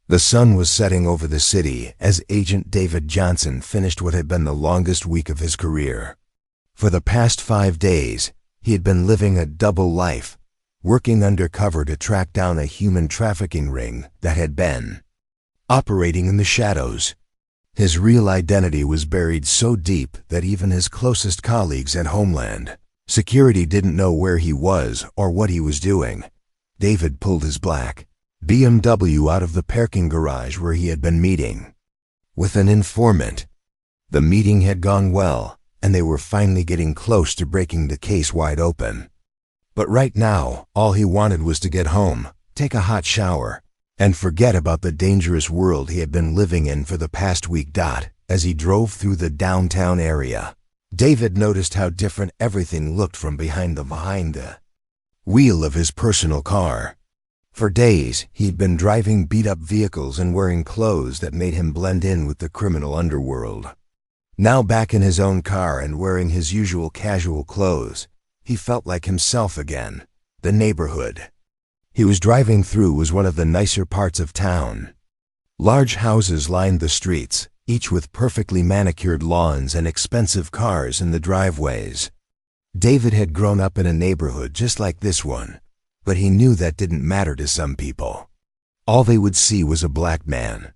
The sun was setting over the city as Agent David Johnson finished what had been the longest week of his career. For the past 5 days, he had been living a double life, working undercover to track down a human trafficking ring that had been operating in the shadows. His real identity was buried so deep that even his closest colleagues at Homeland Security didn't know where he was or what he was doing. David pulled his black BMW out of the parking garage where he had been meeting with an informant. The meeting had gone well, and they were finally getting close to breaking the case wide open. But right now, all he wanted was to get home, take a hot shower, and forget about the dangerous world he had been living in for the past week. As he drove through the downtown area, David noticed how different everything looked from behind the wheel of his personal car. For days, he'd been driving beat-up vehicles and wearing clothes that made him blend in with the criminal underworld. Now back in his own car and wearing his usual casual clothes, he felt like himself again. The neighborhood he was driving through was one of the nicer parts of town. Large houses lined the streets, each with perfectly manicured lawns and expensive cars in the driveways. David had grown up in a neighborhood just like this one, but he knew that didn't matter to some people. All they would see was a black man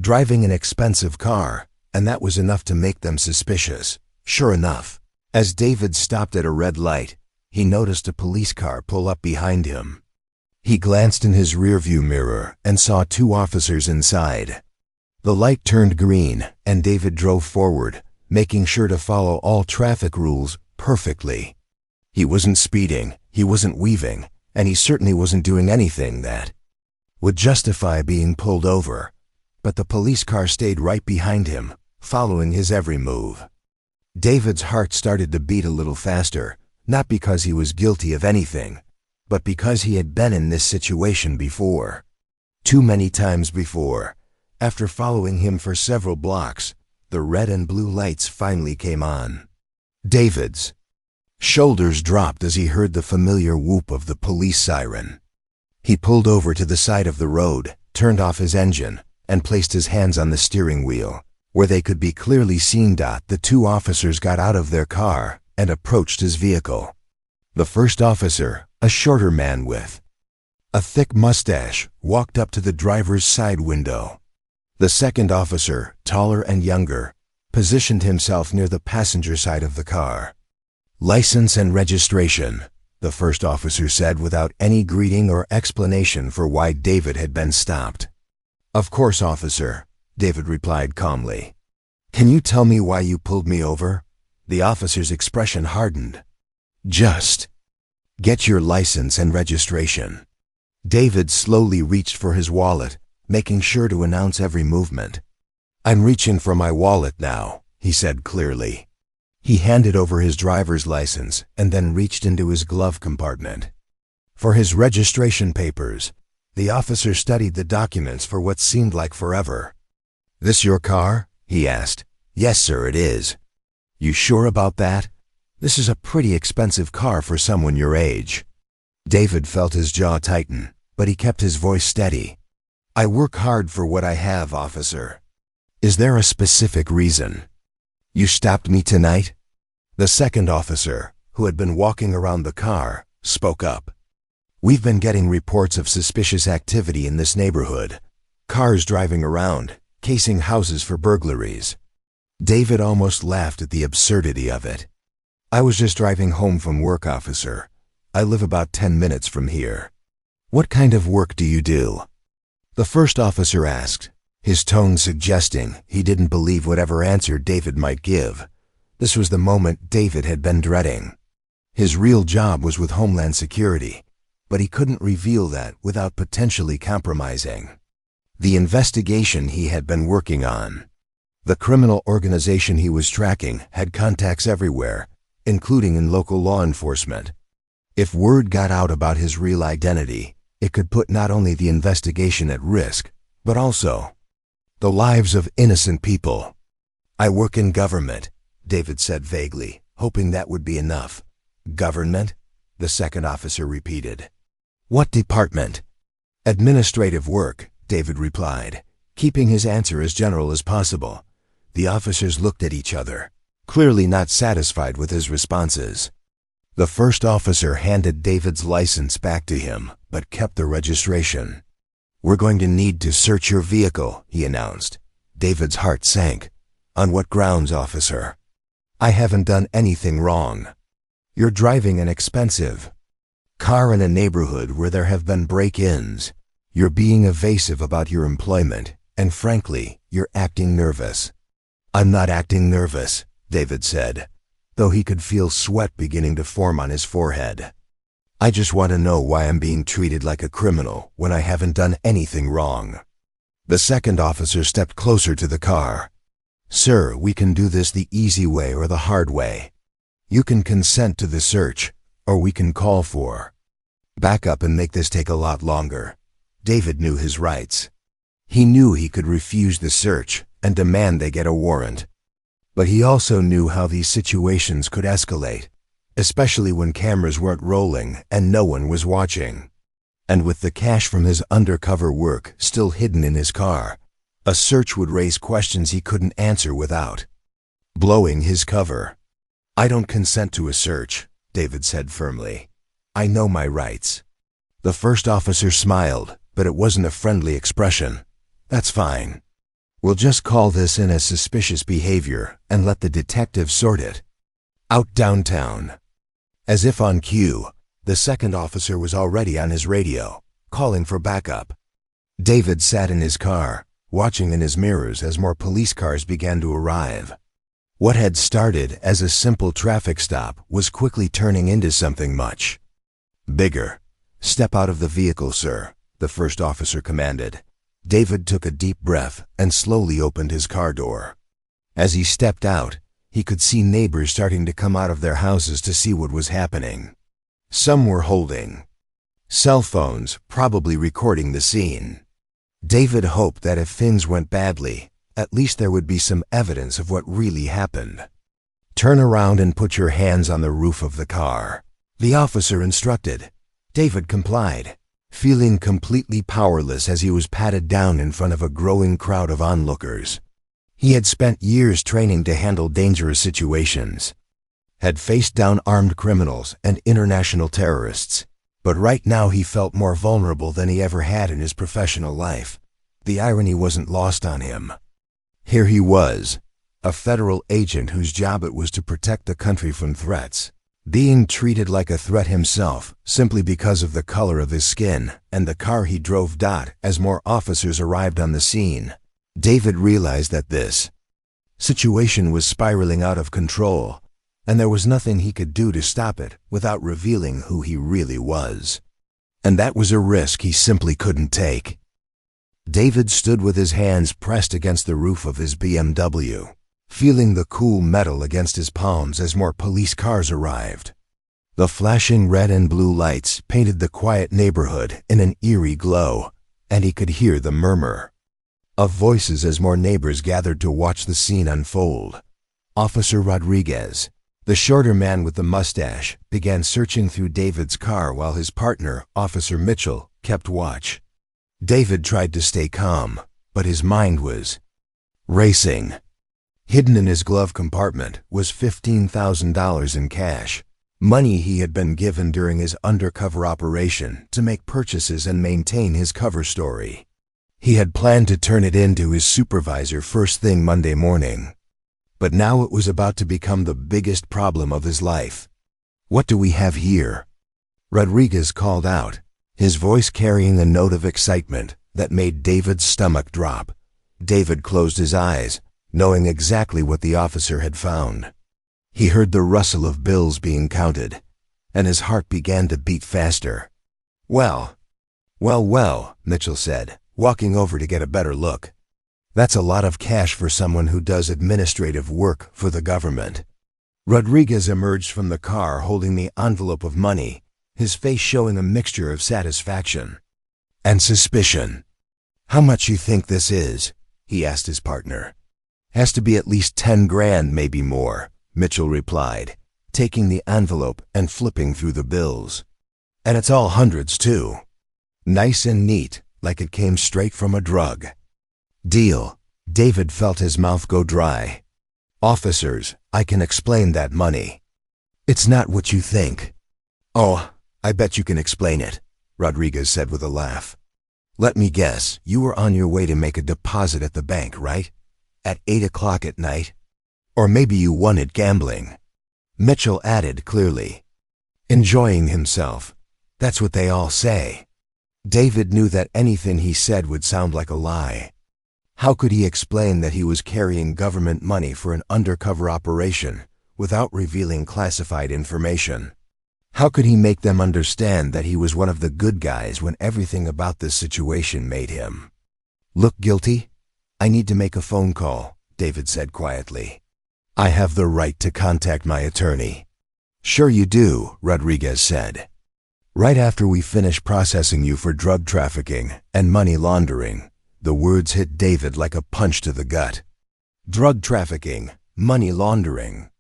driving an expensive car, and that was enough to make them suspicious. Sure enough, as David stopped at a red light, he noticed a police car pull up behind him. He glanced in his rearview mirror and saw 2 officers inside. The light turned green, and David drove forward, making sure to follow all traffic rules perfectly. He wasn't speeding, he wasn't weaving, and he certainly wasn't doing anything that would justify being pulled over. But the police car stayed right behind him, following his every move. David's heart started to beat a little faster, not because he was guilty of anything, but because he had been in this situation before. Too many times before. After following him for several blocks, the red and blue lights finally came on. David's shoulders dropped as he heard the familiar whoop of the police siren. He pulled over to the side of the road, turned off his engine, and placed his hands on the steering wheel, where they could be clearly seen. The 2 officers got out of their car and approached his vehicle. The first officer, a shorter man with a thick mustache, walked up to the driver's side window. The second officer, taller and younger, positioned himself near the passenger side of the car. "License and registration," the first officer said without any greeting or explanation for why David had been stopped. "Of course, officer," David replied calmly. "Can you tell me why you pulled me over?" The officer's expression hardened. "Just get your license and registration." David slowly reached for his wallet, making sure to announce every movement. "I'm reaching for my wallet now," he said clearly. He handed over his driver's license and then reached into his glove compartment for his registration papers. The officer studied the documents for what seemed like forever. "This your car?" he asked. "Yes, sir, it is." "You sure about that? This is a pretty expensive car for someone your age." David felt his jaw tighten, but he kept his voice steady. "I work hard for what I have, officer." "Is there a specific reason you stopped me tonight?" The second officer, who had been walking around the car, spoke up. "We've been getting reports of suspicious activity in this neighborhood. Cars driving around, casing houses for burglaries." David almost laughed at the absurdity of it. "I was just driving home from work, officer. I live about 10 minutes from here." "What kind of work do you do?" the first officer asked, his tone suggesting he didn't believe whatever answer David might give. This was the moment David had been dreading. His real job was with Homeland Security, but he couldn't reveal that without potentially compromising the investigation he had been working on. The criminal organization he was tracking had contacts everywhere, including in local law enforcement. If word got out about his real identity, it could put not only the investigation at risk, but also the lives of innocent people. "I work in government," David said vaguely, hoping that would be enough. "Government?" the second officer repeated. "What department?" "Administrative work," David replied, keeping his answer as general as possible. The officers looked at each other, clearly not satisfied with his responses. The first officer handed David's license back to him, but kept the registration. "We're going to need to search your vehicle," he announced. David's heart sank. "On what grounds, officer?" "I haven't done anything wrong. You're driving an expensive car in a neighborhood where there have been break-ins. You're being evasive about your employment, and frankly, you're acting nervous." "I'm not acting nervous," David said, though he could feel sweat beginning to form on his forehead. "I just want to know why I'm being treated like a criminal when I haven't done anything wrong." The second officer stepped closer to the car. "Sir, we can do this the easy way or the hard way. You can consent to the search, or we can call for backup and make this take a lot longer." David knew his rights. He knew he could refuse the search and demand they get a warrant. But he also knew how these situations could escalate, especially when cameras weren't rolling and no one was watching. And with the cash from his undercover work still hidden in his car, a search would raise questions he couldn't answer without blowing his cover. "I don't consent to a search," David said firmly. "I know my rights." The first officer smiled, but it wasn't a friendly expression. "That's fine. We'll just call this in as suspicious behavior and let the detective sort it out downtown." As if on cue, the second officer was already on his radio, calling for backup. David sat in his car, watching in his mirrors as more police cars began to arrive. What had started as a simple traffic stop was quickly turning into something much bigger. "Step out of the vehicle, sir," the first officer commanded. David took a deep breath and slowly opened his car door. As he stepped out, he could see neighbors starting to come out of their houses to see what was happening. Some were holding cell phones, probably recording the scene. David hoped that if things went badly, at least there would be some evidence of what really happened. "Turn around and put your hands on the roof of the car," the officer instructed. David complied, feeling completely powerless as he was patted down in front of a growing crowd of onlookers. He had spent years training to handle dangerous situations, had faced down armed criminals and international terrorists, but right now he felt more vulnerable than he ever had in his professional life. The irony wasn't lost on him. Here he was, a federal agent whose job it was to protect the country from threats, being treated like a threat himself simply because of the color of his skin and the car he drove. As more officers arrived on the scene, David realized that this situation was spiraling out of control, and there was nothing he could do to stop it without revealing who he really was. And that was a risk he simply couldn't take. David stood with his hands pressed against the roof of his BMW, feeling the cool metal against his palms as more police cars arrived. The flashing red and blue lights painted the quiet neighborhood in an eerie glow, and he could hear the murmur of voices as more neighbors gathered to watch the scene unfold. Officer Rodriguez, the shorter man with the mustache, began searching through David's car while his partner, Officer Mitchell, kept watch. David tried to stay calm, but his mind was racing. Hidden in his glove compartment was $15,000 in cash, money he had been given during his undercover operation to make purchases and maintain his cover story. He had planned to turn it in to his supervisor first thing Monday morning. But now it was about to become the biggest problem of his life. "What do we have here?" Rodriguez called out, his voice carrying a note of excitement that made David's stomach drop. David closed his eyes, knowing exactly what the officer had found. He heard the rustle of bills being counted, and his heart began to beat faster. Well, Mitchell said, walking over to get a better look. "That's a lot of cash for someone who does administrative work for the government." Rodriguez emerged from the car holding the envelope of money, his face showing a mixture of satisfaction and suspicion. "How much you think this is?" he asked his partner. "Has to be at least 10 grand, maybe more," Mitchell replied, taking the envelope and flipping through the bills. "And it's all hundreds, too." "Nice and neat," like it came straight from a drug deal. David felt his mouth go dry. Officers, I can explain that money. It's not what you think. Oh, I bet you can explain it, Rodriguez said with a laugh. Let me guess, you were on your way to make a deposit at the bank, right? At 8 o'clock at night? Or maybe you won at gambling. Mitchell added clearly. Enjoying himself. That's what they all say. David knew that anything he said would sound like a lie. How could he explain that he was carrying government money for an undercover operation without revealing classified information? How could he make them understand that he was one of the good guys when everything about this situation made him look guilty? I need to make a phone call, David said quietly. I have the right to contact my attorney. Sure you do, Rodriguez said. Right after we finish processing you for drug trafficking and money laundering, the words hit David like a punch to the gut. Drug trafficking, money laundering.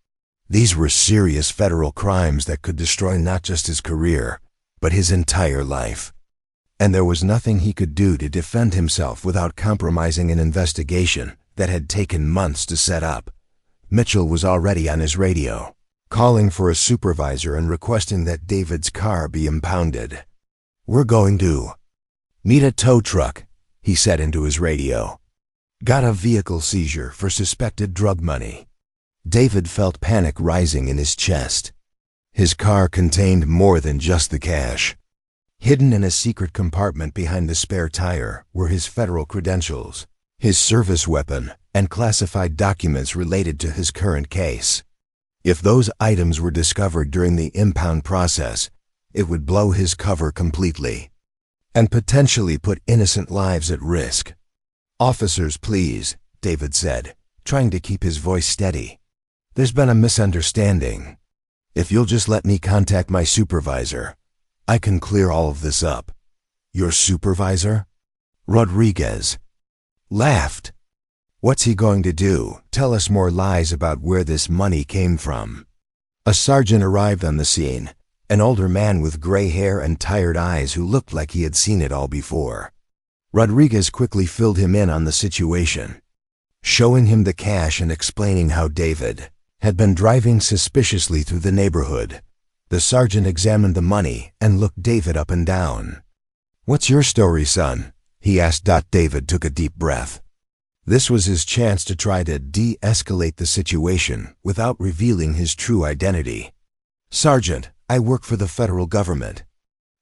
These were serious federal crimes that could destroy not just his career, but his entire life. And there was nothing he could do to defend himself without compromising an investigation that had taken months to set up. Mitchell was already on his radio, calling for a supervisor and requesting that David's car be impounded. We're going to meet a tow truck, he said into his radio. Got a vehicle seizure for suspected drug money. David felt panic rising in his chest. His car contained more than just the cash. Hidden in a secret compartment behind the spare tire were his federal credentials, his service weapon, and classified documents related to his current case. If those items were discovered during the impound process, it would blow his cover completely and potentially put innocent lives at risk. Officers, please, David said, trying to keep his voice steady. There's been a misunderstanding. If you'll just let me contact my supervisor, I can clear all of this up. Your supervisor? Rodriguez laughed. What's he going to do? Tell us more lies about where this money came from. A sergeant arrived on the scene, an older man with gray hair and tired eyes who looked like he had seen it all before. Rodriguez quickly filled him in on the situation, showing him the cash and explaining how David had been driving suspiciously through the neighborhood. The sergeant examined the money and looked David up and down. What's your story, son? He asked. David took a deep breath. This was his chance to try to de-escalate the situation without revealing his true identity. Sergeant, I work for the federal government.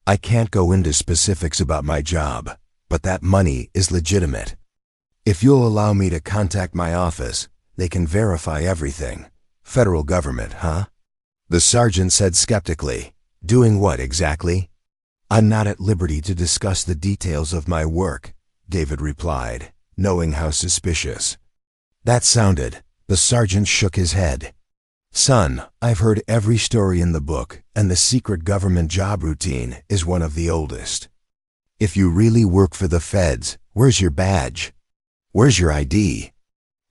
I can't go into specifics about my job, but that money is legitimate. If you'll allow me to contact my office, they can verify everything. Federal government, huh? The sergeant said skeptically. Doing what exactly? I'm not at liberty to discuss the details of my work, David replied, knowing how suspicious that sounded. The sergeant shook his head. Son, I've heard every story in the book, and the secret government job routine is one of the oldest. If you really work for the feds, where's your badge? Where's your ID?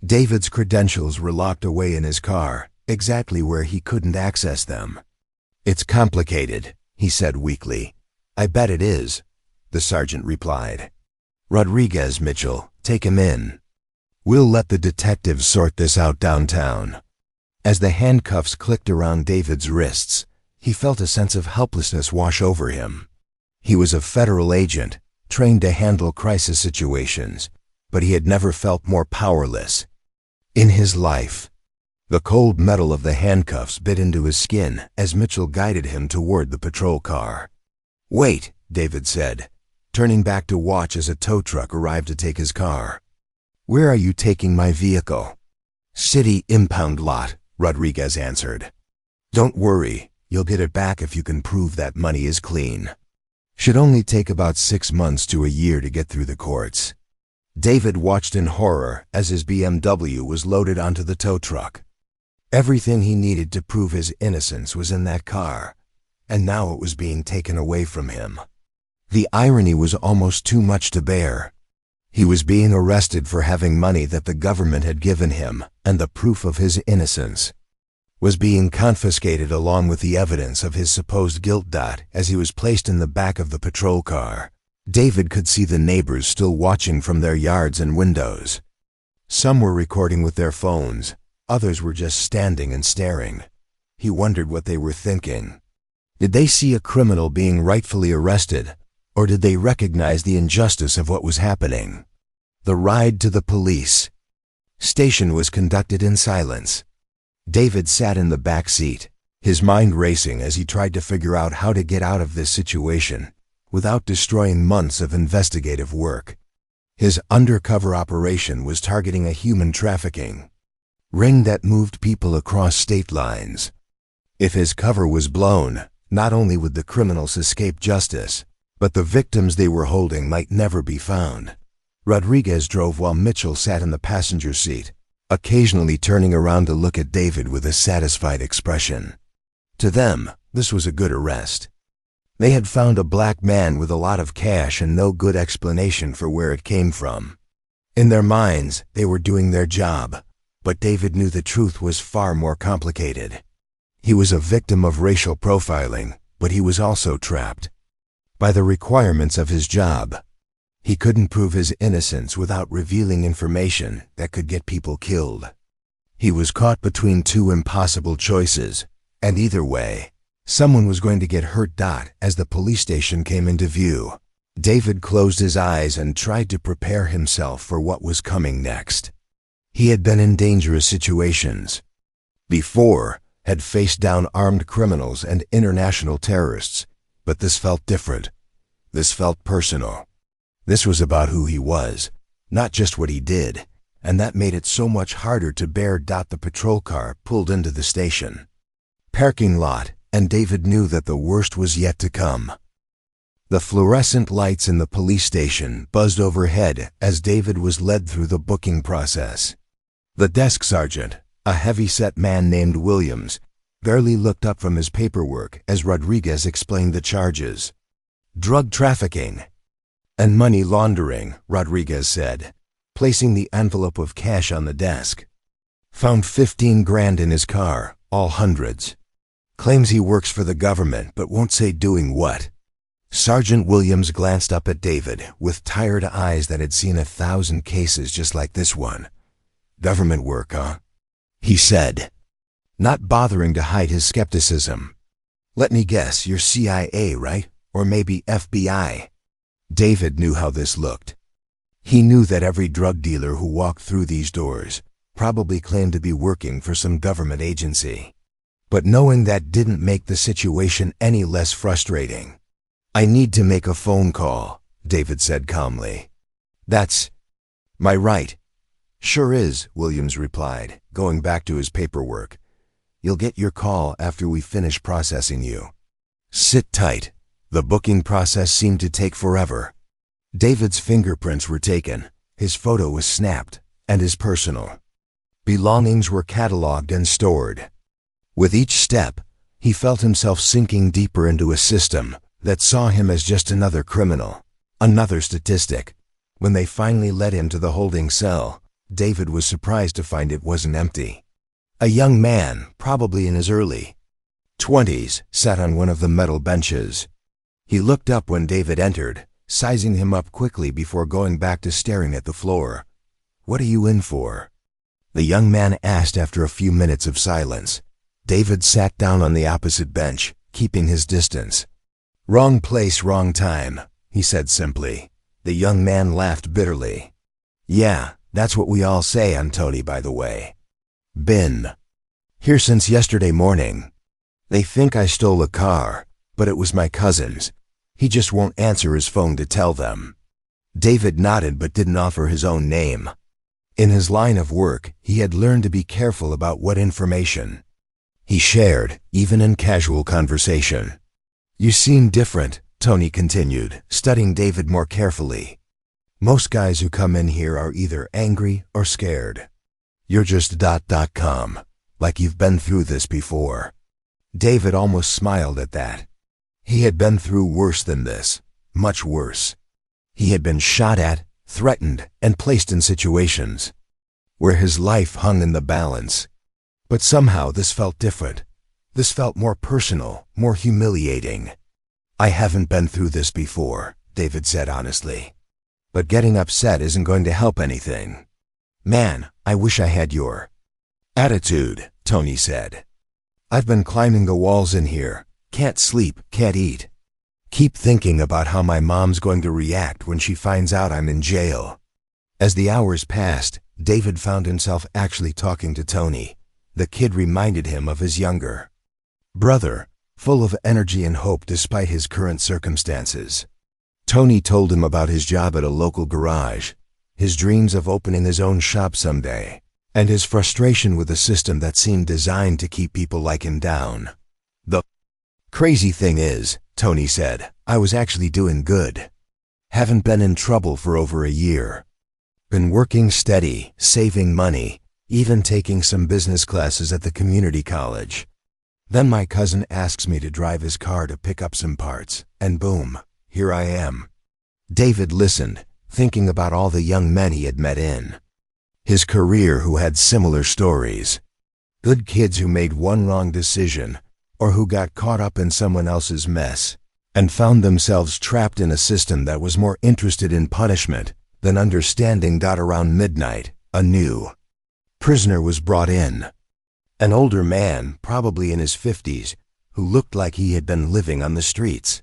David's credentials were locked away in his car, exactly where he couldn't access them. It's complicated, he said weakly. I bet it is, the sergeant replied. Rodriguez, Mitchell, take him in. We'll let the detectives sort this out downtown. As the handcuffs clicked around David's wrists, he felt a sense of helplessness wash over him. He was a federal agent, trained to handle crisis situations, but he had never felt more powerless in his life. The cold metal of the handcuffs bit into his skin as Mitchell guided him toward the patrol car. Wait, David said, turning back to watch as a tow truck arrived to take his car. Where are you taking my vehicle? City impound lot, Rodriguez answered. Don't worry, you'll get it back if you can prove that money is clean. Should only take about 6 months to a year to get through the courts. David watched in horror as his BMW was loaded onto the tow truck. Everything he needed to prove his innocence was in that car, and now it was being taken away from him. The irony was almost too much to bear. He was being arrested for having money that the government had given him, and the proof of his innocence was being confiscated along with the evidence of his supposed guilt. As he was placed in the back of the patrol car, David could see the neighbors still watching from their yards and windows. Some were recording with their phones, others were just standing and staring. He wondered what they were thinking. Did they see a criminal being rightfully arrested, or did they recognize the injustice of what was happening? The ride to the police station was conducted in silence. David sat in the back seat, his mind racing as he tried to figure out how to get out of this situation without destroying months of investigative work. His undercover operation was targeting a human trafficking ring that moved people across state lines. If his cover was blown, not only would the criminals escape justice, but the victims they were holding might never be found. Rodriguez drove while Mitchell sat in the passenger seat, occasionally turning around to look at David with a satisfied expression. To them, this was a good arrest. They had found a black man with a lot of cash and no good explanation for where it came from. In their minds, they were doing their job, but David knew the truth was far more complicated. He was a victim of racial profiling, but he was also trapped by the requirements of his job. He couldn't prove his innocence without revealing information that could get people killed. He was caught between two impossible choices, and either way, someone was going to get hurt. As the police station came into view, David closed his eyes and tried to prepare himself for what was coming next. He had been in dangerous situations before, had faced down armed criminals and international terrorists, but this felt different. This felt personal. This was about who he was, not just what he did, and that made it so much harder to bear. The patrol car pulled into the station parking lot, and David knew that the worst was yet to come. The fluorescent lights in the police station buzzed overhead as David was led through the booking process. The desk sergeant, a heavy-set man named Williams, barely looked up from his paperwork as Rodriguez explained the charges. Drug trafficking and money laundering, Rodriguez said, placing the envelope of cash on the desk. Found 15 grand in his car, all hundreds. Claims he works for the government but won't say doing what. Sergeant Williams glanced up at David with tired eyes that had seen 1,000 cases just like this one. Government work, huh? He said, not bothering to hide his skepticism. Let me guess, you're CIA, right? Or maybe FBI. David knew how this looked. He knew that every drug dealer who walked through these doors probably claimed to be working for some government agency. But knowing that didn't make the situation any less frustrating. I need to make a phone call, David said calmly. That's my right. Sure is, Williams replied, going back to his paperwork. You'll get your call after we finish processing you. Sit tight. The booking process seemed to take forever. David's fingerprints were taken, his photo was snapped, and his personal belongings were cataloged and stored. With each step, he felt himself sinking deeper into a system that saw him as just another criminal, another statistic. When they finally led him to the holding cell, David was surprised to find it wasn't empty. A young man, probably in his early 20s, sat on one of the metal benches. He looked up when David entered, sizing him up quickly before going back to staring at the floor. What are you in for? The young man asked after a few minutes of silence. David sat down on the opposite bench, keeping his distance. Wrong place, wrong time, he said simply. The young man laughed bitterly. Yeah, that's what we all say on Tony, by the way. Been here since yesterday morning. They think I stole a car, but it was my cousin's. He just won't answer his phone to tell them. David nodded but didn't offer his own name. In his line of work, he had learned to be careful about what information he shared, even in casual conversation. You seem different, Tony continued, studying David more carefully. Most guys who come in here are either angry or scared. You're just .com, like you've been through this before. David almost smiled at that. He had been through worse than this, much worse. He had been shot at, threatened, and placed in situations where his life hung in the balance. But somehow this felt different. This felt more personal, more humiliating. I haven't been through this before, David said honestly. "But getting upset isn't going to help anything." "Man, I wish I had your attitude," Tony said. "I've been climbing the walls in here. Can't sleep, can't eat. Keep thinking about how my mom's going to react when she finds out I'm in jail." As the hours passed, David found himself actually talking to Tony. The kid reminded him of his younger brother, full of energy and hope despite his current circumstances. Tony told him about his job at a local garage, his dreams of opening his own shop someday, and his frustration with a system that seemed designed to keep people like him down. "The crazy thing is," Tony said, "I was actually doing good. Haven't been in trouble for over a year. Been working steady, saving money, even taking some business classes at the community college. Then my cousin asks me to drive his car to pick up some parts, and boom, here I am." David listened, thinking about all the young men he had met in his career who had similar stories. Good kids who made one wrong decision, or who got caught up in someone else's mess, and found themselves trapped in a system that was more interested in punishment than understanding. Around midnight, a new prisoner was brought in. An older man, probably in his 50s, who looked like he had been living on the streets.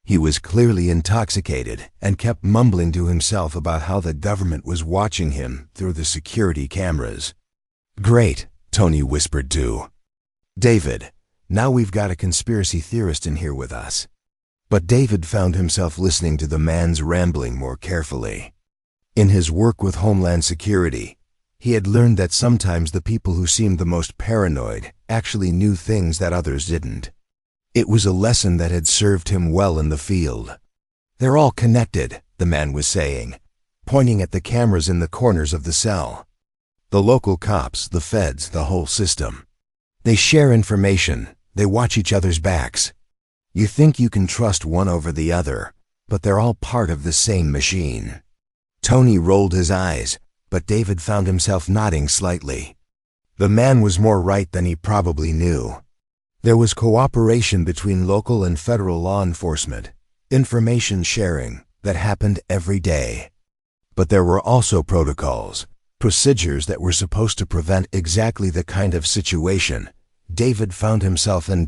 He was clearly intoxicated and kept mumbling to himself about how the government was watching him through the security cameras. "Great," Tony whispered to David. "Now we've got a conspiracy theorist in here with us." But David found himself listening to the man's rambling more carefully. In his work with Homeland Security, he had learned that sometimes the people who seemed the most paranoid actually knew things that others didn't. It was a lesson that had served him well in the field. "They're all connected," the man was saying, pointing at the cameras in the corners of the cell. "The local cops, the feds, the whole system. They share information, they watch each other's backs. You think you can trust one over the other, but they're all part of the same machine." Tony rolled his eyes, but David found himself nodding slightly. The man was more right than he probably knew. There was cooperation between local and federal law enforcement, information sharing that happened every day. But there were also protocols, procedures that were supposed to prevent exactly the kind of situation David found himself in.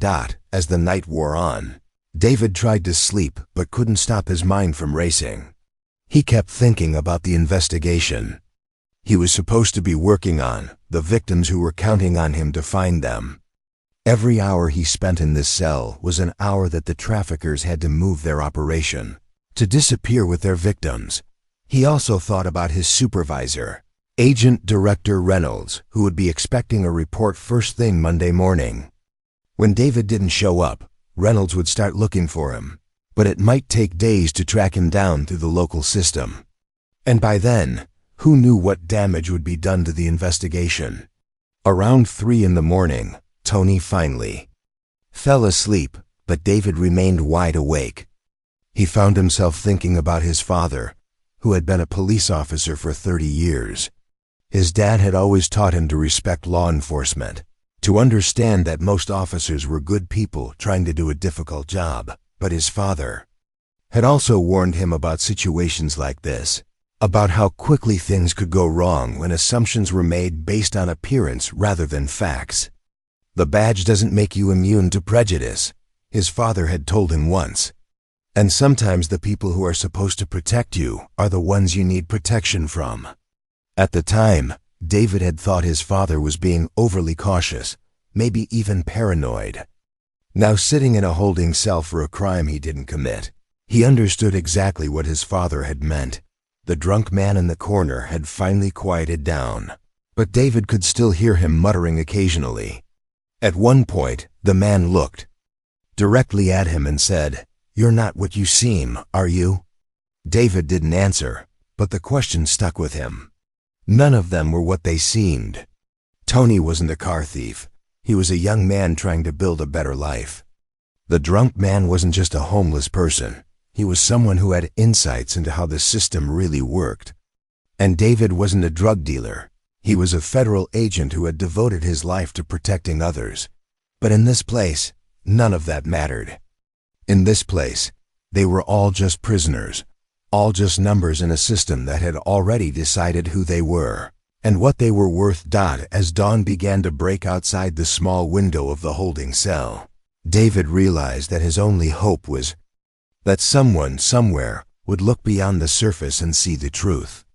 As the night wore on, David tried to sleep but couldn't stop his mind from racing. He kept thinking about the investigation he was supposed to be working on, the victims who were counting on him to find them. Every hour he spent in this cell was an hour that the traffickers had to move their operation, to disappear with their victims. He also thought about his supervisor, Agent Director Reynolds, who would be expecting a report first thing Monday morning. When David didn't show up, Reynolds would start looking for him, but it might take days to track him down through the local system. And by then, who knew what damage would be done to the investigation? Around 3 in the morning, Tony finally fell asleep, but David remained wide awake. He found himself thinking about his father, who had been a police officer for 30 years. His dad had always taught him to respect law enforcement, to understand that most officers were good people trying to do a difficult job, but his father had also warned him about situations like this, about how quickly things could go wrong when assumptions were made based on appearance rather than facts. "The badge doesn't make you immune to prejudice," his father had told him once. "And sometimes the people who are supposed to protect you are the ones you need protection from." At the time, David had thought his father was being overly cautious, maybe even paranoid. Now sitting in a holding cell for a crime he didn't commit, he understood exactly what his father had meant. The drunk man in the corner had finally quieted down, but David could still hear him muttering occasionally. At one point, the man looked directly at him and said, "You're not what you seem, are you?" David didn't answer, but the question stuck with him. None of them were what they seemed. Tony wasn't a car thief. He was a young man trying to build a better life. The drunk man wasn't just a homeless person. He was someone who had insights into how the system really worked. And David wasn't a drug dealer. He was a federal agent who had devoted his life to protecting others. But in this place, none of that mattered. In this place, They were all just prisoners, all just numbers in a system that had already decided who they were and what they were worth. As dawn began to break outside the small window of the holding cell, David realized that his only hope was that someone somewhere would look beyond the surface and see the truth.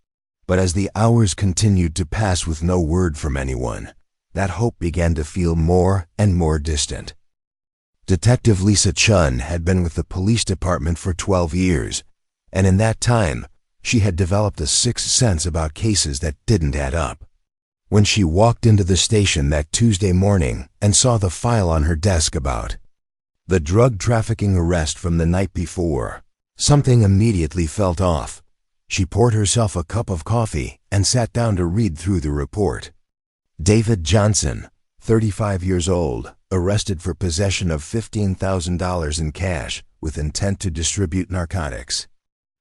But as the hours continued to pass with no word from anyone, that hope began to feel more and more distant. Detective Lisa Chun had been with the police department for 12 years, and in that time, she had developed a sixth sense about cases that didn't add up. When she walked into the station that Tuesday morning and saw the file on her desk about the drug trafficking arrest from the night before, something immediately felt off. She poured herself a cup of coffee and sat down to read through the report. David Johnson, 35 years old, arrested for possession of $15,000 in cash with intent to distribute narcotics.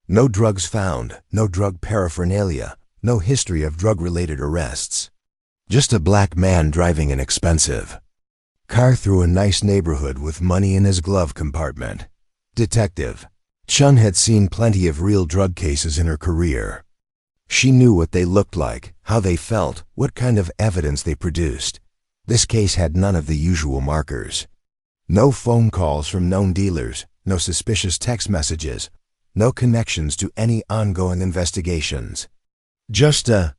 No drugs found, no drug paraphernalia, no history of drug-related arrests. Just a black man driving an expensive car through a nice neighborhood with money in his glove compartment. Detective Chun had seen plenty of real drug cases in her career. She knew what they looked like, how they felt, what kind of evidence they produced. This case had none of the usual markers. No phone calls from known dealers, no suspicious text messages, no connections to any ongoing investigations. Just a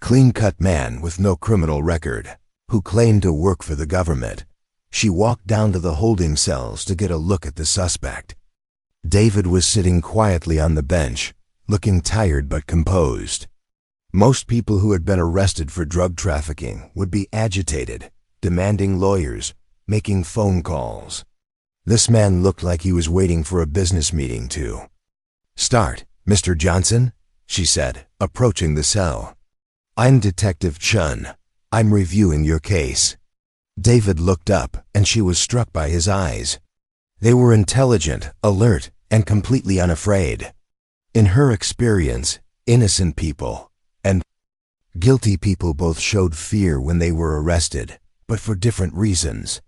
clean-cut man with no criminal record, who claimed to work for the government. She walked down to the holding cells to get a look at the suspect. David was sitting quietly on the bench, looking tired but composed. Most people who had been arrested for drug trafficking would be agitated, demanding lawyers, making phone calls. This man looked like he was waiting for a business meeting to start. "Mr. Johnson," she said, approaching the cell. "I'm Detective Chun. I'm reviewing your case." David looked up, and she was struck by his eyes. They were intelligent, alert, and completely unafraid. In her experience, innocent people and guilty people both showed fear when they were arrested, but for different reasons.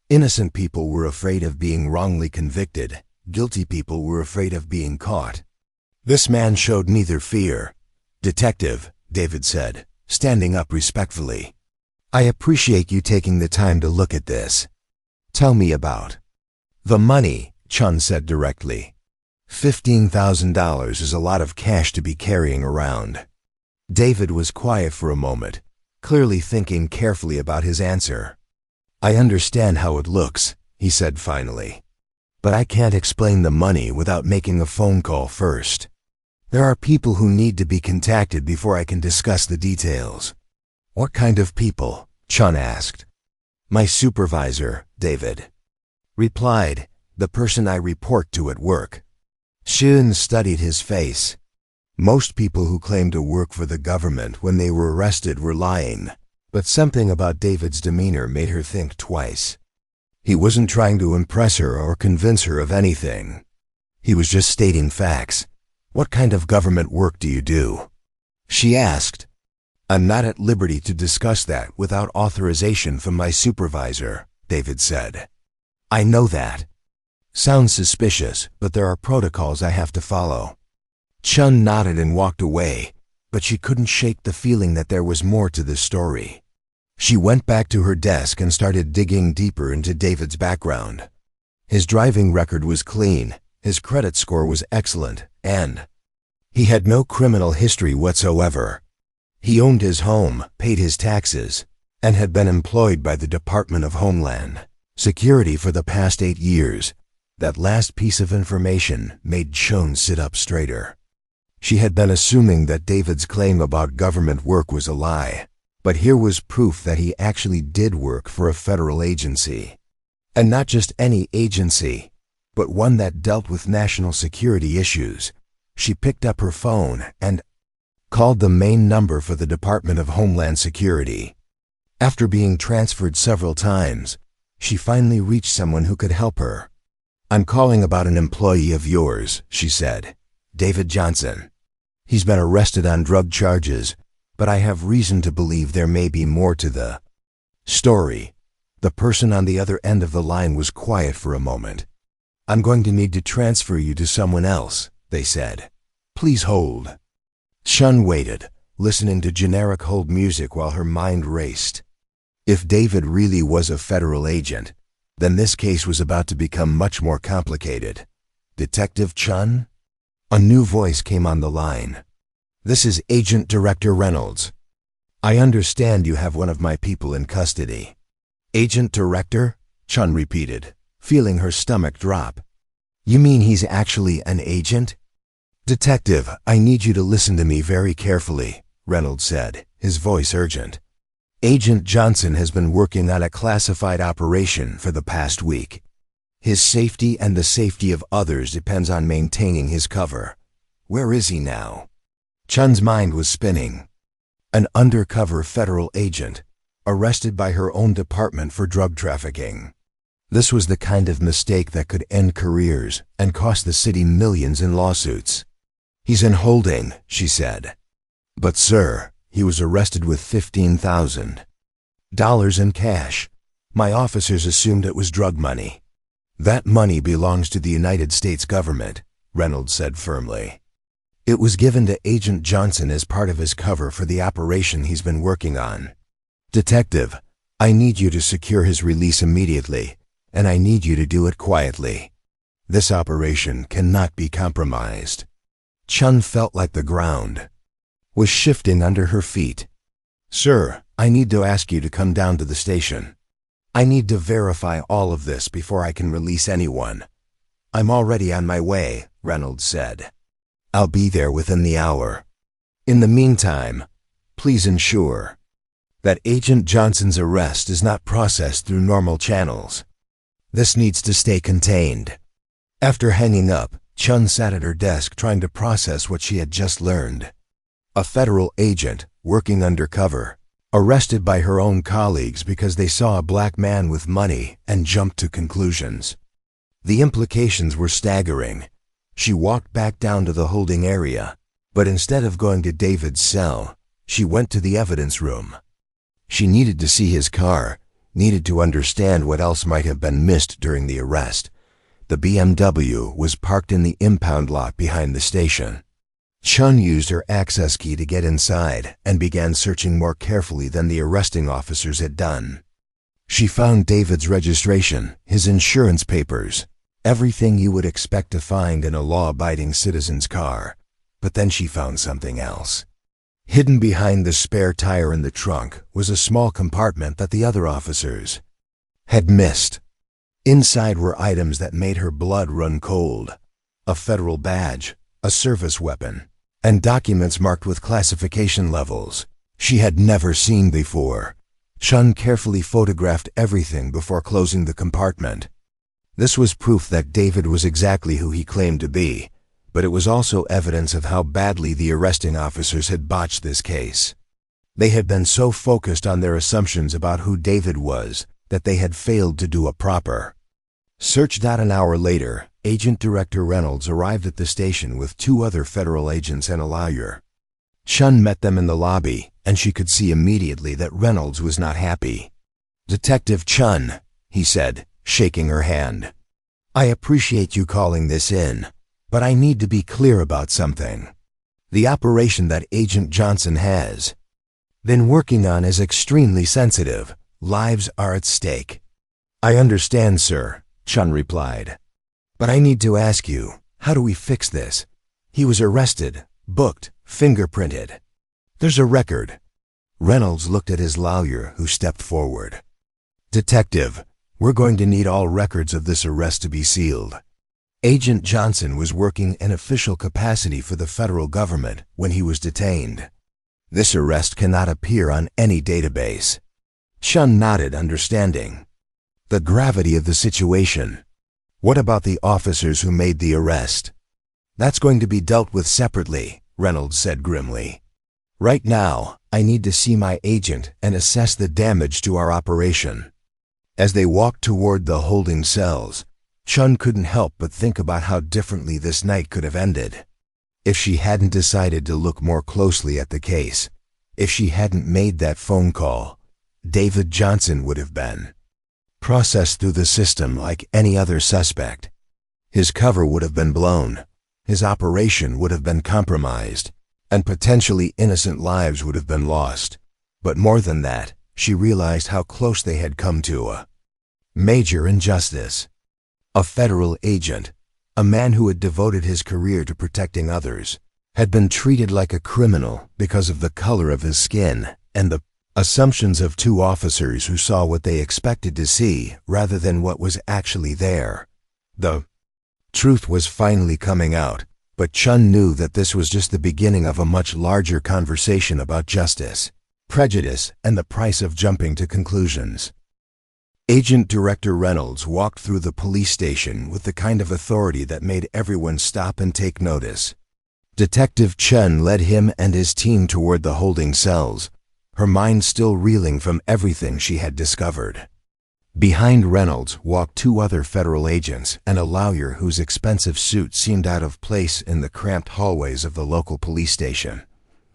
Innocent people were afraid of being wrongly convicted. Guilty people were afraid of being caught. This man showed neither fear. "Detective," David said, standing up respectfully, "I appreciate you taking the time to look at this. Tell me about the money," Chun said directly. $15,000 is a lot of cash to be carrying around. David was quiet for a moment, clearly thinking carefully about his answer. "I understand how it looks," he said finally. "But I can't explain the money without making a phone call first. There are people who need to be contacted before I can discuss the details." "What kind of people?" Chun asked. "My supervisor," David replied, "the person I report to at work." Chun studied his face. Most people who claimed to work for the government when they were arrested were lying, but something about David's demeanor made her think twice. He wasn't trying to impress her or convince her of anything. He was just stating facts. "What kind of government work do you do?" she asked. "I'm not at liberty to discuss that without authorization from my supervisor," David said. "I know that. Sounds suspicious, but there are protocols I have to follow." Chun nodded and walked away, but she couldn't shake the feeling that there was more to this story. She went back to her desk and started digging deeper into David's background. His driving record was clean, his credit score was excellent, and he had no criminal history whatsoever. He owned his home, paid his taxes, and had been employed by the Department of Homeland Security for the past 8 years. That last piece of information made Chun sit up straighter. She had been assuming that David's claim about government work was a lie, but here was proof that he actually did work for a federal agency. And not just any agency, but one that dealt with national security issues. She picked up her phone and called the main number for the Department of Homeland Security. After being transferred several times, she finally reached someone who could help her. "I'm calling about an employee of yours," she said. "David Johnson. He's been arrested on drug charges, but I have reason to believe there may be more to the story." The person on the other end of the line was quiet for a moment. I'm going to need to transfer you to someone else, they said. Please hold. Chun waited, listening to generic hold music while her mind raced. If David really was a federal agent, then this case was about to become much more complicated. Detective Chun? A new voice came on the line. This is Agent Director Reynolds. I understand you have one of my people in custody. Agent Director? Chun repeated, feeling her stomach drop. You mean he's actually an agent? Detective, I need you to listen to me very carefully, Reynolds said, his voice urgent. Agent Johnson has been working on a classified operation for the past week. His safety and the safety of others depends on maintaining his cover. Where is he now? Chun's mind was spinning. An undercover federal agent, arrested by her own department for drug trafficking. This was the kind of mistake that could end careers and cost the city millions in lawsuits. He's in holding, she said. But sir, he was arrested with $15,000 in cash. My officers assumed it was drug money. That money belongs to the United States government, Reynolds said firmly. It was given to Agent Johnson as part of his cover for the operation he's been working on. Detective, I need you to secure his release immediately, and I need you to do it quietly. This operation cannot be compromised. Chun felt like the ground was shifting under her feet. Sir, I need to ask you to come down to the station. I need to verify all of this before I can release anyone. I'm already on my way, Reynolds said. I'll be there within the hour. In the meantime, please ensure that Agent Johnson's arrest is not processed through normal channels. This needs to stay contained. After hanging up, Chun sat at her desk trying to process what she had just learned. A federal agent, working undercover, arrested by her own colleagues because they saw a black man with money and jumped to conclusions. The implications were staggering. She walked back down to the holding area, but instead of going to David's cell, she went to the evidence room. She needed to see his car, needed to understand what else might have been missed during the arrest. The BMW was parked in the impound lot behind the station. Chun used her access key to get inside and began searching more carefully than the arresting officers had done. She found David's registration, his insurance papers, everything you would expect to find in a law-abiding citizen's car. But then she found something else. Hidden behind the spare tire in the trunk was a small compartment that the other officers had missed. Inside were items that made her blood run cold: a federal badge, a service weapon, and documents marked with classification levels she had never seen before. Chun carefully photographed everything before closing the compartment. This was proof that David was exactly who he claimed to be, but it was also evidence of how badly the arresting officers had botched this case. They had been so focused on their assumptions about who David was that they had failed to do a proper search. An hour later, Agent Director Reynolds arrived at the station with 2 other federal agents and a lawyer. Chun met them in the lobby, and she could see immediately that Reynolds was not happy. Detective Chun, he said, shaking her hand. I appreciate you calling this in, but I need to be clear about something. The operation that Agent Johnson has been working on is extremely sensitive. Lives are at stake. I understand, sir, Chun replied. But I need to ask you, how do we fix this? He was arrested, booked, fingerprinted. There's a record. Reynolds looked at his lawyer, who stepped forward. Detective, we're going to need all records of this arrest to be sealed. Agent Johnson was working in official capacity for the federal government when he was detained. This arrest cannot appear on any database. Chun nodded, understanding the gravity of the situation. What about the officers who made the arrest? That's going to be dealt with separately, Reynolds said grimly. Right now, I need to see my agent and assess the damage to our operation. As they walked toward the holding cells, Chun couldn't help but think about how differently this night could have ended. If she hadn't decided to look more closely at the case, if she hadn't made that phone call, David Johnson would have been processed through the system like any other suspect. His cover would have been blown, his operation would have been compromised, and potentially innocent lives would have been lost. But more than that, she realized how close they had come to a major injustice. A federal agent, a man who had devoted his career to protecting others, had been treated like a criminal because of the color of his skin and the assumptions of two officers who saw what they expected to see rather than what was actually there. The truth was finally coming out, but Chun knew that this was just the beginning of a much larger conversation about justice, prejudice, and the price of jumping to conclusions. Agent Director Reynolds walked through the police station with the kind of authority that made everyone stop and take notice. Detective Chun led him and his team toward the holding cells, her mind still reeling from everything she had discovered. Behind Reynolds walked two other federal agents and a lawyer whose expensive suit seemed out of place in the cramped hallways of the local police station.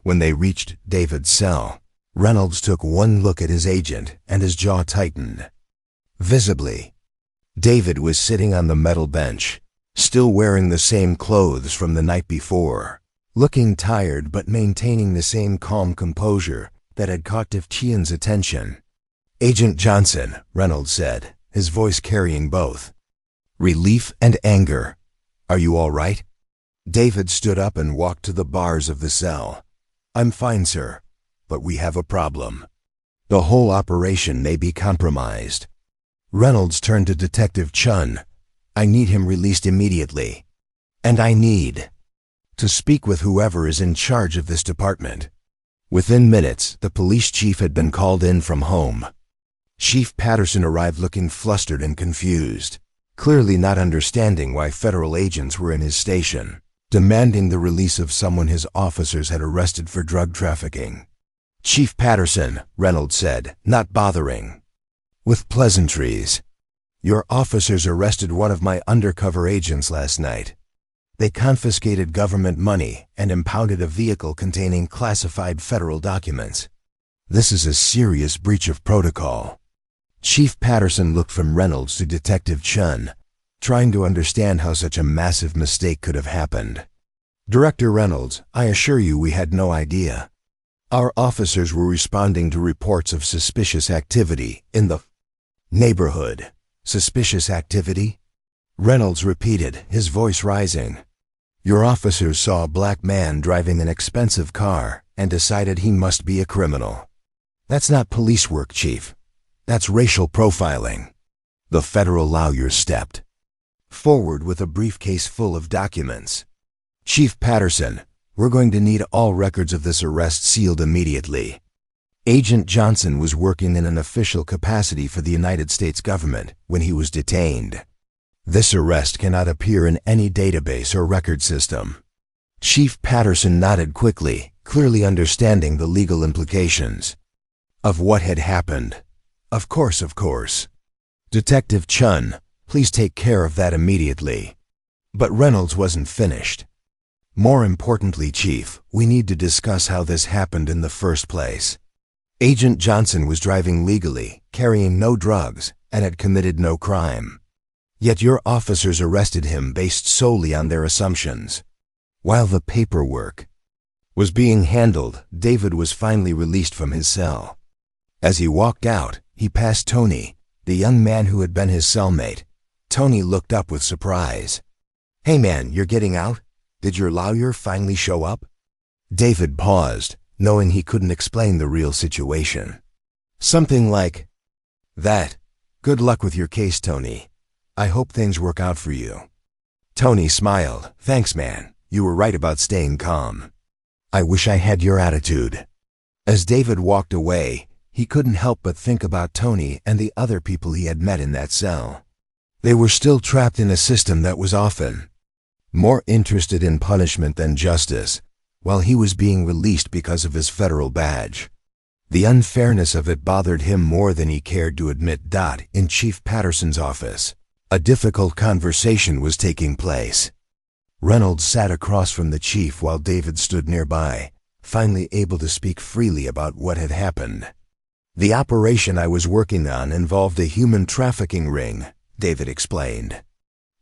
When they reached David's cell, Reynolds took one look at his agent and his jaw tightened. Visibly, David was sitting on the metal bench, still wearing the same clothes from the night before, looking tired but maintaining the same calm composure that had caught Tian's attention. "Agent Johnson," Reynolds said, his voice carrying both relief and anger. "Are you all right?" David stood up and walked to the bars of the cell. "I'm fine, sir, but we have a problem. The whole operation may be compromised." Reynolds turned to Detective Chun. "I need him released immediately. And I need to speak with whoever is in charge of this department." Within minutes, the police chief had been called in from home. Chief Patterson arrived looking flustered and confused, clearly not understanding why federal agents were in his station, demanding the release of someone his officers had arrested for drug trafficking. "Chief Patterson," Reynolds said, not bothering with pleasantries, "your officers arrested one of my undercover agents last night. They confiscated government money and impounded a vehicle containing classified federal documents. This is a serious breach of protocol." Chief Patterson looked from Reynolds to Detective Chun, trying to understand how such a massive mistake could have happened. "Director Reynolds, I assure you we had no idea. Our officers were responding to reports of suspicious activity in the neighborhood." "Suspicious activity?" Reynolds repeated, his voice rising. "Your officers saw a black man driving an expensive car and decided he must be a criminal. That's not police work, Chief. That's racial profiling." The federal lawyer stepped forward with a briefcase full of documents. "Chief Patterson, we're going to need all records of this arrest sealed immediately." Agent Johnson was working in an official capacity for the United States government when he was detained. "This arrest cannot appear in any database or record system." Chief Patterson nodded quickly, clearly understanding the legal implications of what had happened. Of course. "Detective Chun, please take care of that immediately." But Reynolds wasn't finished. "More importantly, Chief, we need to discuss how this happened in the first place. Agent Johnson was driving legally, carrying no drugs, and had committed no crime. Yet your officers arrested him based solely on their assumptions. While the paperwork was being handled, David was finally released from his cell. As he walked out, he passed Tony, the young man who had been his cellmate. Tony looked up with surprise. "Hey man, you're getting out? Did your lawyer finally show up?" David paused, knowing he couldn't explain the real situation. Something like, "That. Good luck with your case, Tony. I hope things work out for you." Tony smiled. "Thanks, man. You were right about staying calm. I wish I had your attitude." As David walked away, he couldn't help but think about Tony and the other people he had met in that cell. They were still trapped in a system that was often more interested in punishment than justice, while he was being released because of his federal badge. The unfairness of it bothered him more than he cared to admit. In Chief Patterson's office, a difficult conversation was taking place. Reynolds sat across from the chief while David stood nearby, finally able to speak freely about what had happened. "The operation I was working on involved a human trafficking ring," David explained.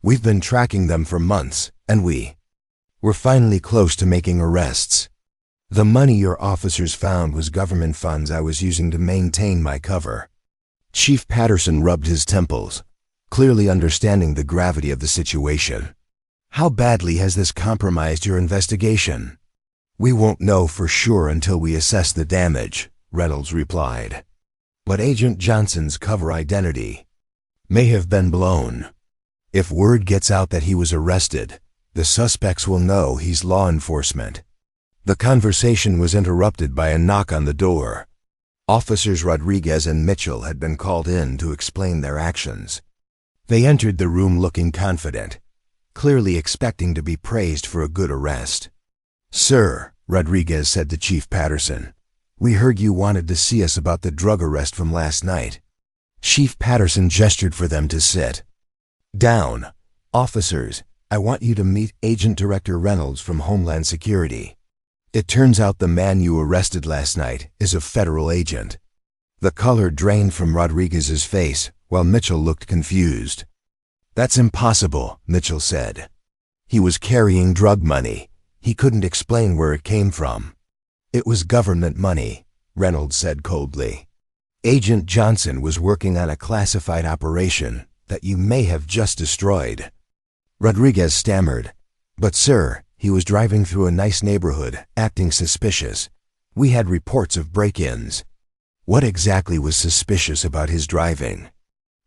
We've been tracking them for months, and we're finally close to making arrests. The money your officers found was government funds I was using to maintain my cover." Chief Patterson rubbed his temples, clearly understanding the gravity of the situation. "How badly has this compromised your investigation?" "We won't know for sure until we assess the damage," Reynolds replied. "But Agent Johnson's cover identity may have been blown. If word gets out that he was arrested, the suspects will know he's law enforcement." The conversation was interrupted by a knock on the door. Officers Rodriguez and Mitchell had been called in to explain their actions. They entered the room looking confident, clearly expecting to be praised for a good arrest. "Sir," Rodriguez said to Chief Patterson, "we heard you wanted to see us about the drug arrest from last night." Chief Patterson gestured for them to sit down. "Officers, I want you to meet Agent Director Reynolds from Homeland Security. It turns out the man you arrested last night is a federal agent." The color drained from Rodriguez's face while Mitchell looked confused. "That's impossible," Mitchell said. "He was carrying drug money. He couldn't explain where it came from." "It was government money," Reynolds said coldly. "Agent Johnson was working on a classified operation that you may have just destroyed." Rodriguez stammered, "But sir, he was driving through a nice neighborhood, acting suspicious. We had reports of break-ins." "What exactly was suspicious about his driving?"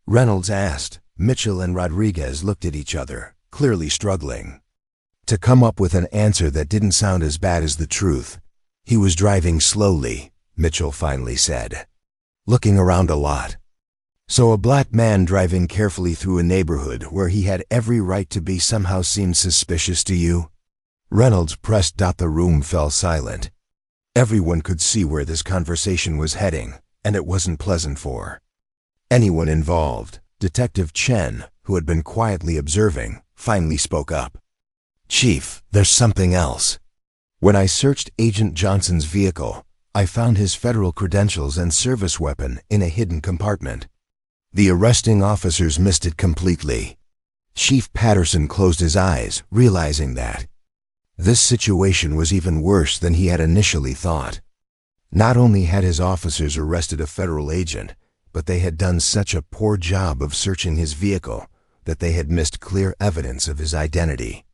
Reynolds asked. Mitchell and Rodriguez looked at each other, clearly struggling to come up with an answer that didn't sound as bad as the truth. "He was driving slowly," Mitchell finally said, "looking around a lot." "So a black man driving carefully through a neighborhood where he had every right to be somehow seemed suspicious to you?" Reynolds pressed. The room fell silent. Everyone could see where this conversation was heading, and it wasn't pleasant for anyone involved. Detective Chen, who had been quietly observing, finally spoke up. "Chief, there's something else. When I searched Agent Johnson's vehicle, I found his federal credentials and service weapon in a hidden compartment." The arresting officers missed it completely. Chief Patterson closed his eyes, realizing that this situation was even worse than he had initially thought. Not only had his officers arrested a federal agent, but they had done such a poor job of searching his vehicle that they had missed clear evidence of his identity.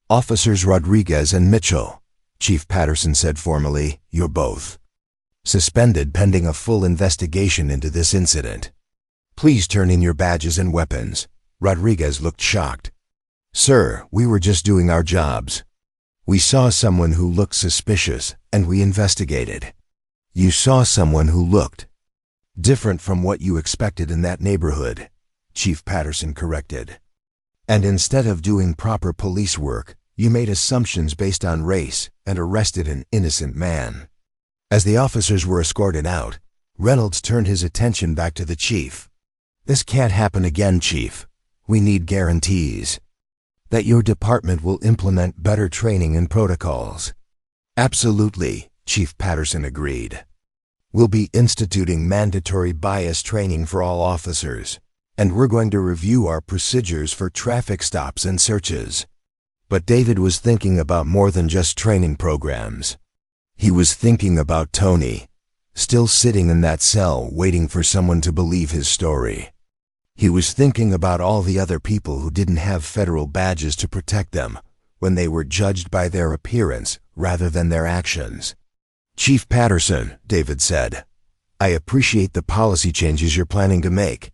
"Officers Rodriguez and Mitchell," Chief Patterson said formally, "you're both suspended pending a full investigation into this incident. Please turn in your badges and weapons." Rodriguez looked shocked. "Sir, we were just doing our jobs. We saw someone who looked suspicious, and we investigated." "You saw someone who looked different from what you expected in that neighborhood," Chief Patterson corrected. "And instead of doing proper police work, you made assumptions based on race and arrested an innocent man." As the officers were escorted out, Reynolds turned his attention back to the chief. "This can't happen again, Chief. We need guarantees that your department will implement better training and protocols." "Absolutely," Chief Patterson agreed. "We'll be instituting mandatory bias training for all officers, and we're going to review our procedures for traffic stops and searches." But David was thinking about more than just training programs. He was thinking about Tony, still sitting in that cell waiting for someone to believe his story. He was thinking about all the other people who didn't have federal badges to protect them when they were judged by their appearance rather than their actions. "Chief Patterson," David said, "I appreciate the policy changes you're planning to make,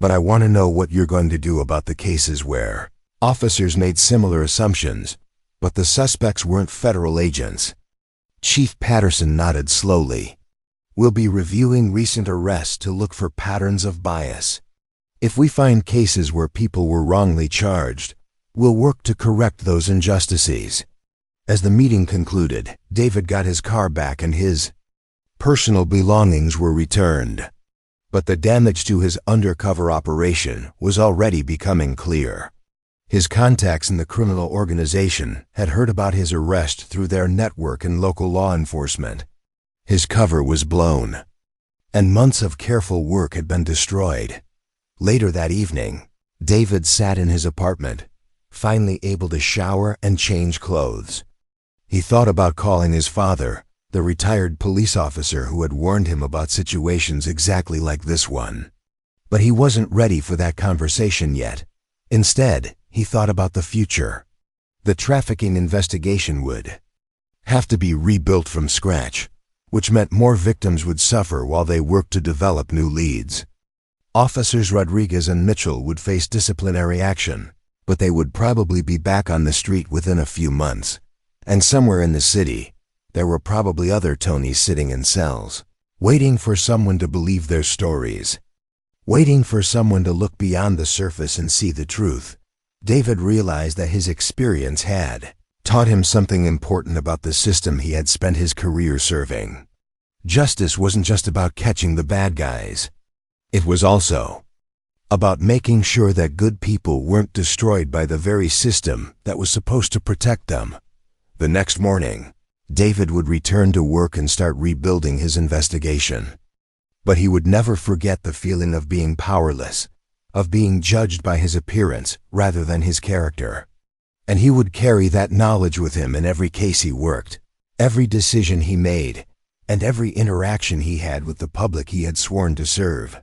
but I want to know what you're going to do about the cases where officers made similar assumptions, but the suspects weren't federal agents." Chief Patterson nodded slowly. "We'll be reviewing recent arrests to look for patterns of bias. If we find cases where people were wrongly charged, we'll work to correct those injustices." As the meeting concluded, David got his car back and his personal belongings were returned. But the damage to his undercover operation was already becoming clear. His contacts in the criminal organization had heard about his arrest through their network and local law enforcement. His cover was blown, and months of careful work had been destroyed. Later that evening, David sat in his apartment, finally able to shower and change clothes. He thought about calling his father, the retired police officer who had warned him about situations exactly like this one. But he wasn't ready for that conversation yet. Instead, he thought about the future. The trafficking investigation would have to be rebuilt from scratch, which meant more victims would suffer while they worked to develop new leads. Officers Rodriguez and Mitchell would face disciplinary action, but they would probably be back on the street within a few months. And somewhere in the city, there were probably other Tonys sitting in cells, waiting for someone to believe their stories, waiting for someone to look beyond the surface and see the truth. David realized that his experience had taught him something important about the system he had spent his career serving. Justice wasn't just about catching the bad guys. It was also about making sure that good people weren't destroyed by the very system that was supposed to protect them. The next morning, David would return to work and start rebuilding his investigation. But he would never forget the feeling of being powerless, of being judged by his appearance rather than his character. And he would carry that knowledge with him in every case he worked, every decision he made, and every interaction he had with the public he had sworn to serve.